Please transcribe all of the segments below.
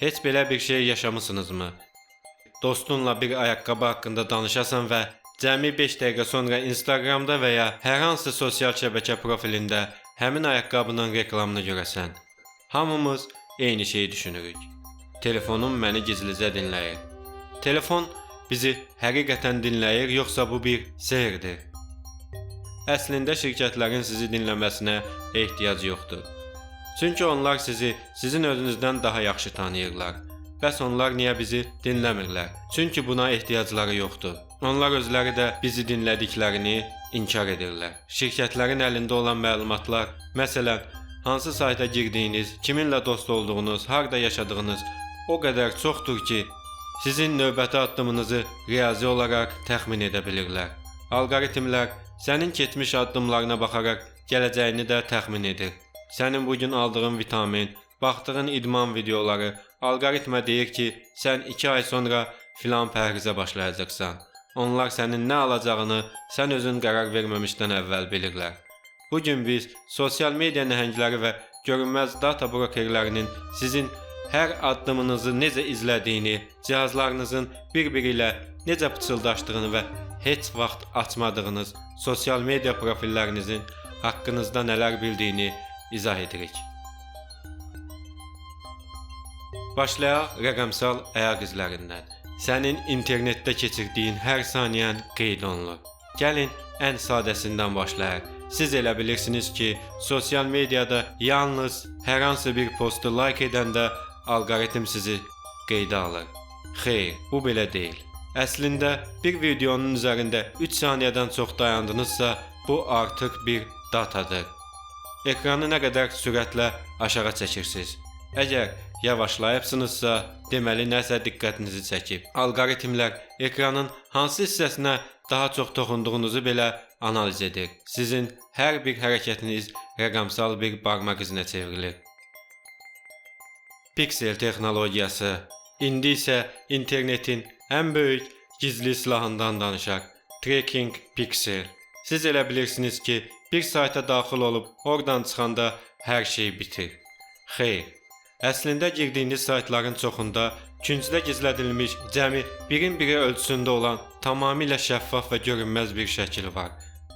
Heç belə bir şey yaşamısınızmı? Dostunla bir ayaqqabı haqqında danışasan və cəmi 5 dəqiqə sonra Instagramda və ya hər hansı sosial şəbəkə profilində həmin ayaqqabının reklamını görəsən. Hamımız eyni şeyi düşünürük. Telefonum məni gizlicə dinləyir. Telefon bizi həqiqətən dinləyir, yoxsa bu bir sehirdir? Əslində şirkətlərin sizi dinləməsinə ehtiyac yoxdur. Çünki onlar sizi sizin özünüzdən daha yaxşı tanıyırlar. Bəs onlar niyə bizi dinləmirlər? Çünki buna ehtiyacları yoxdur. Onlar özləri də bizi dinlədiklərini inkar edirlər. Şirkətlərin əlində olan məlumatlar, məsələn, hansı sayta girdiyiniz, kiminlə dost olduğunuz, harda yaşadığınız o qədər çoxdur ki, sizin növbəti addımınızı riyazi olaraq təxmin edə bilirlər. Alqoritmlər sənin keçmiş addımlarına baxaraq gələcəyini də təxmin edir. Sənin bugün aldığın vitamin, baxdığın idman videoları, alqoritmə deyir ki, sən 2 ay sonra filan pərhizə başlayacaqsan. Onlar sənin nə alacağını sən özün qərar verməmişdən əvvəl bilirlər. Bugün biz sosial media nəhəngləri və görünməz data brokerlərinin sizin hər addımınızı necə izlədiyini, cihazlarınızın bir-biri ilə necə pıçıldaşdığını və heç vaxt açmadığınız sosial media profillərinizin haqqınızda nələr bildiyini izah edirik. Başlayaq rəqəmsal ayaq izlərindən. Sənin internetdə keçirdiyin hər saniyən qeyd olunur. Gəlin ən sadəsindən başlayaq. Siz elə bilirsiniz ki, sosial mediada yalnız hər hansı bir postu like edəndə alqoritm sizi qeydə alır. Xeyr, bu belə deyil. Əslində bir videonun üzərində 3 saniyədən çox dayandınızsa, bu artıq bir datadır. Ekranı nə qədər sürətlə aşağı çəkirsiniz. Əgər yavaşlayıbsınızsa, deməli nəsə diqqətinizi çəkib. Alqoritmlər ekranın hansı hissəsinə daha çox toxunduğunuzu belə analiz edir. Sizin hər bir hərəkətiniz rəqəmsal bir barmaq izinə çevrilir. Piksel texnologiyası. İndi isə internetin ən böyük gizli silahından danışaq. Tracking Pixel. Siz elə bilirsiniz ki, bir sayta daxil olub oradan çıxanda hər şey bitir. Xeyr. Əslində girdiyiniz saytların çoxunda küncdə gizlədilmiş cəmi birin biri ölçüsündə olan tamamilə şəffaf və görünməz bir şəkil var.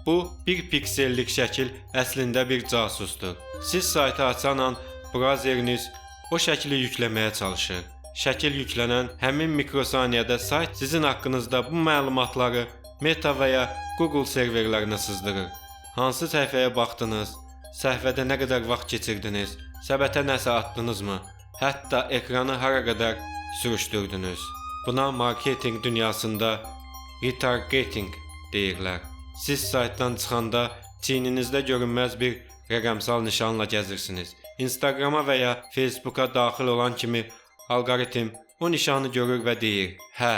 Bu, bir piksellik şəkil əslində bir casusdur. Siz saytı açan an brauzeriniz o şəkli yükləməyə çalışır. Şəkil yüklənən həmin mikrosaniyədə sayt sizin haqqınızda bu məlumatları Meta və ya Google serverlərinə sızdırır. Hansı səhifəyə baxdınız? Səhifədə nə qədər vaxt keçirdiniz? Səbətə nəsə atdınızmı? Hətta ekranı hara qədər sürüşdürdünüz? Buna marketinq dünyasında retargeting deyirlər. Siz saytdan çıxanda çiyninizdə görünməz bir rəqəmsal nişanla gəzirsiniz. Instagrama və ya Facebooka daxil olan kimi alqoritm o nişanı görür və deyir: "Hə,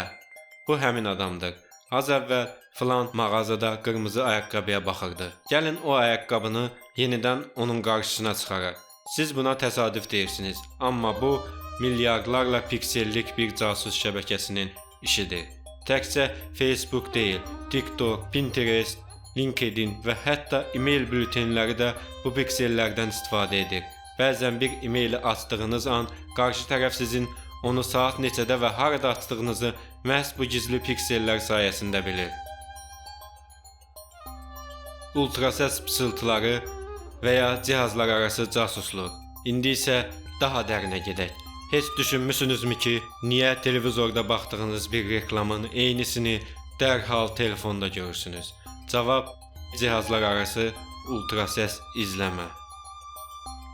bu həmin adamdır. Az əvvəl filan mağazada qırmızı ayaqqabıya baxırdı. Gəlin o ayaqqabını yenidən onun qarşısına çıxaraq." Siz buna təsadüf deyirsiniz, amma bu milyardlarla piksellik bir casus şəbəkəsinin işidir. Təkcə Facebook deyil, TikTok, Pinterest, LinkedIn və hətta e-mail bültenləri də bu piksellərdən istifadə edir. Bəzən bir e-maili açdığınız an qarşı tərəf sizin onu saat neçədə və harada açdığınızı məhz bu gizli piksellər sayəsində bilir. Ultrasəs pıçıltıları və ya cihazlar arası casusluq. İndi isə daha dərinə gedək. Heç düşünmüsünüzmü ki, niyə televizorda baxdığınız bir reklamın eynisini dərhal telefonda görürsünüz? Cavab: cihazlar arası ultrasəs izləmə.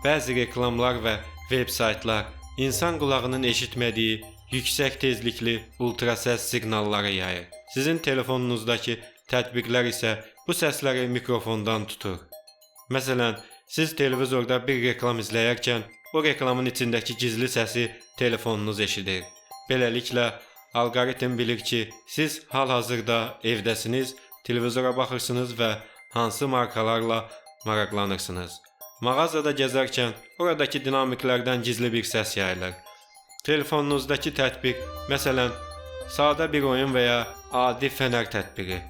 Bəzi reklamlar və veb saytlar insan qulağının eşitmədiyi yüksək tezlikli ultrasəs siqnalları yayır. Sizin telefonunuzdakı tətbiqlər isə bu səsləri mikrofondan tutur. Məsələn, siz televizorda bir reklam izləyərkən o reklamın içindəki gizli səsi telefonunuz eşidir. Beləliklə, alqoritm bilir ki, siz hal-hazırda evdəsiniz, televizora baxırsınız və hansı markalarla maraqlanırsınız. Mağazada gəzərkən oradakı dinamiklərdən gizli bir səs yayılır. Telefonunuzdakı tətbiq, məsələn, sadə bir oyun və ya adi fənər tətbiqi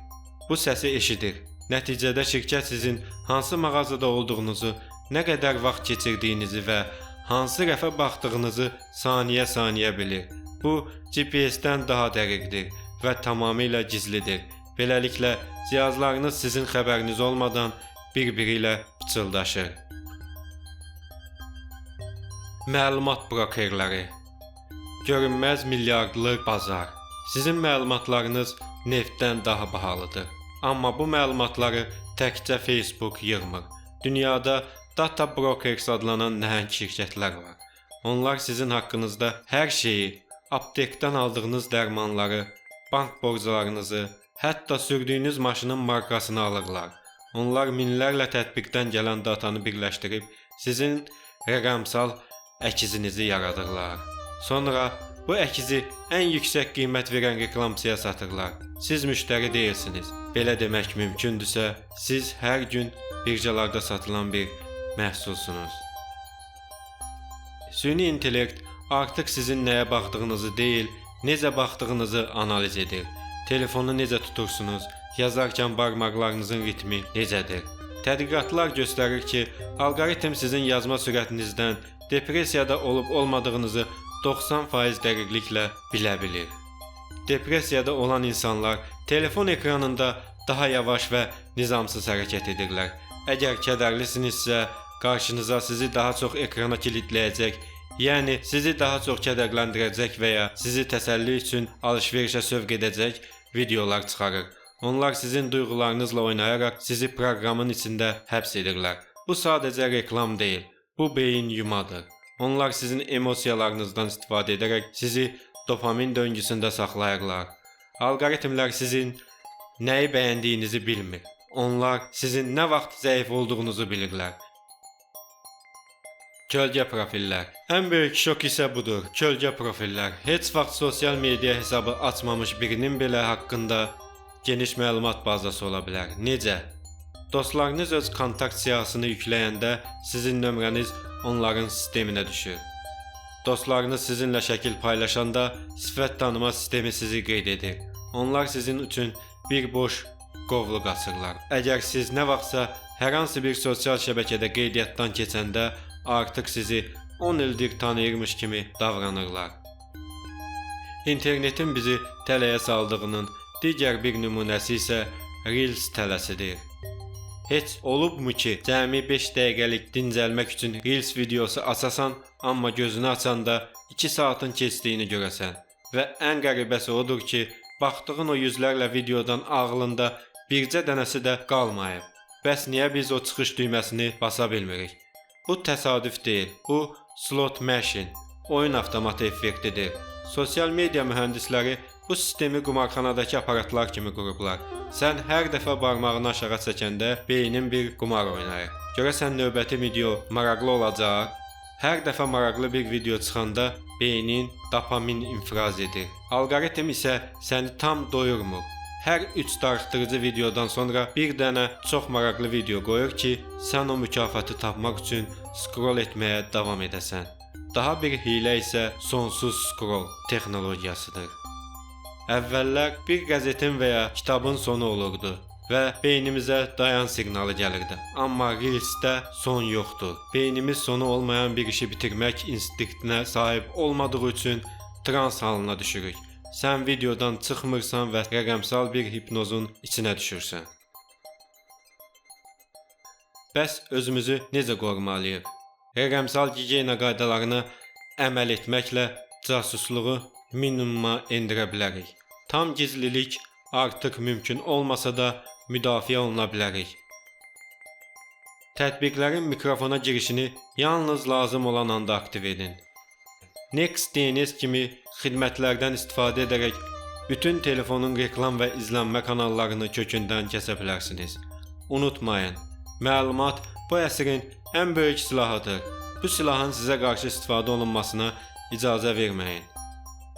bu səsi eşidir. Nəticədə şirkət sizin hansı mağazada olduğunuzu, nə qədər vaxt keçirdiyinizi və hansı rəfə baxdığınızı saniyə-saniyə bilir. Bu GPS-dən daha dəqiqdir və tamamilə gizlidir. Beləliklə, cihazlarınız sizin xəbəriniz olmadan bir-biri ilə pıçıldaşır. Məlumat brokerləri. Görünməz milyardlıq bazar. Sizin məlumatlarınız neftdən daha bahalıdır. Amma bu məlumatları təkcə Facebook yığmır. Dünyada Data Brokers adlanan nəhəng şirkətlər var. Onlar sizin haqqınızda hər şeyi, aptekdən aldığınız dərmanları, bank borclarınızı, hətta sürdüyünüz maşının markasını alırlar. Onlar minlərlə tətbiqdən gələn datanı birləşdirib sizin rəqəmsal əkizinizi yaradırlar. Sonra bu əkizi ən yüksək qiymət verən reklamçıya satırlar. Siz müştəri deyilsiniz. Belə demək mümkündürsə, siz hər gün birjalarda satılan bir məhsulsunuz. Süni intellekt artıq sizin nəyə baxdığınızı deyil, necə baxdığınızı analiz edir. Telefonu necə tutursunuz, yazarkən barmaqlarınızın ritmi necədir? Tədqiqatlar göstərir ki, alqoritm sizin yazma sürətinizdən, depressiyada olub-olmadığınızı 90% dəqiqliklə bilə bilir. Depressiyada olan insanlar telefon ekranında daha yavaş və nizamsız hərəkət edirlər. Əgər kədərlisinizsə, qarşınıza sizi daha çox ekrana kilitləyəcək, yəni sizi daha çox kədərləndirəcək və ya sizi təsəlli üçün alış-verişə sövq edəcək videolar çıxarır. Onlar sizin duyğularınızla oynayaraq sizi proqramın içində həbs edirlər. Bu sadəcə reklam deyil, bu beyin yumadır. Onlar sizin emosiyalarınızdan istifadə edərək sizi dopamin döngüsündə saxlayırlar. Alqoritmlər sizin nəyi bəyəndiyinizi bilmir. Onlar sizin nə vaxt zəif olduğunuzu bilirlər. Kölgə profillər. Ən böyük şok isə budur. Kölgə profillər. Heç vaxt sosial media hesabı açmamış birinin belə haqqında geniş məlumat bazası ola bilər. Necə? Dostlarınız öz kontakt siyahısını yükləyəndə sizin nömrəniz onların sisteminə düşür. Dostlarınız sizinlə şəkil paylaşanda sifət tanıma sistemi sizi qeyd edir. Onlar sizin üçün bir boş qovluq açırlar. Əgər siz nə vaxtsa hər hansı bir sosial şəbəkədə qeydiyyatdan keçəndə artıq sizi 10 ildir tanıyırmış kimi davranırlar. İnternetin bizi tələyə saldığının digər bir nümunəsi isə Reels tələsidir. Heç olubmu ki, cəmi 5 dəqiqəlik dincəlmək üçün Reels videosu açasan, amma gözünü açanda 2 saatın keçdiyini görəsən. Və ən qəribəsi odur ki, baxdığın o yüzlərlə videodan ağlında bircə dənəsi də qalmayıb. Bəs niyə biz o çıxış düyməsini basa bilmirik? Bu təsadüf deyil, bu slot machine, oyun avtomatı effektidir. Sosial media mühəndisləri bu sistemi qumarxanadakı aparatlar kimi qurublar. Sən hər dəfə barmağını aşağı çəkəndə beynin bir qumar oynayır. Görəsən növbəti video maraqlı olacaq? Hər dəfə maraqlı bir video çıxanda beynin dopamin infraz edir. Alqoritm isə səni tam doyurmur. Hər 3 darıxdırıcı videodan sonra bir dənə çox maraqlı video qoyur ki, sən o mükafatı tapmaq üçün scroll etməyə davam edəsən. Daha bir hiylə isə sonsuz scroll texnologiyasıdır. Əvvəllər bir qəzetin və ya kitabın sonu olurdu və beynimizə dayan siqnalı gəlirdi. Amma Reelsdə son yoxdur. Beynimiz sonu olmayan bir işi bitirmək instinktinə sahib olmadığı üçün trans halına düşürük. Sən videodan çıxmırsan və rəqəmsal bir hipnozun içinə düşürsən. Bəs özümüzü necə qorumalıyıq? Rəqəmsal gigiyena qaydalarına əməl etməklə casusluğu minimuma endirə bilərik. Tam gizlilik artıq mümkün olmasa da müdafiə oluna bilərik. Tətbiqlərin mikrofona girişini yalnız lazım olan anda aktiv edin. NextDNS kimi xidmətlərdən istifadə edərək bütün telefonun reklam və izlənmə kanallarını kökündən kəsə bilərsiniz. Unutmayın, məlumat bu əsrin ən böyük silahıdır. Bu silahın sizə qarşı istifadə olunmasına icazə verməyin.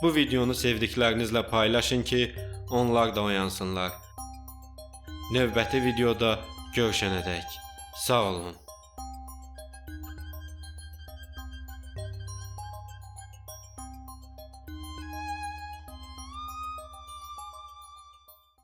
Bu videonu sevdiklərinizlə paylaşın ki, onlar da oyansınlar. Növbəti videoda görüşənədək. Sağ olun.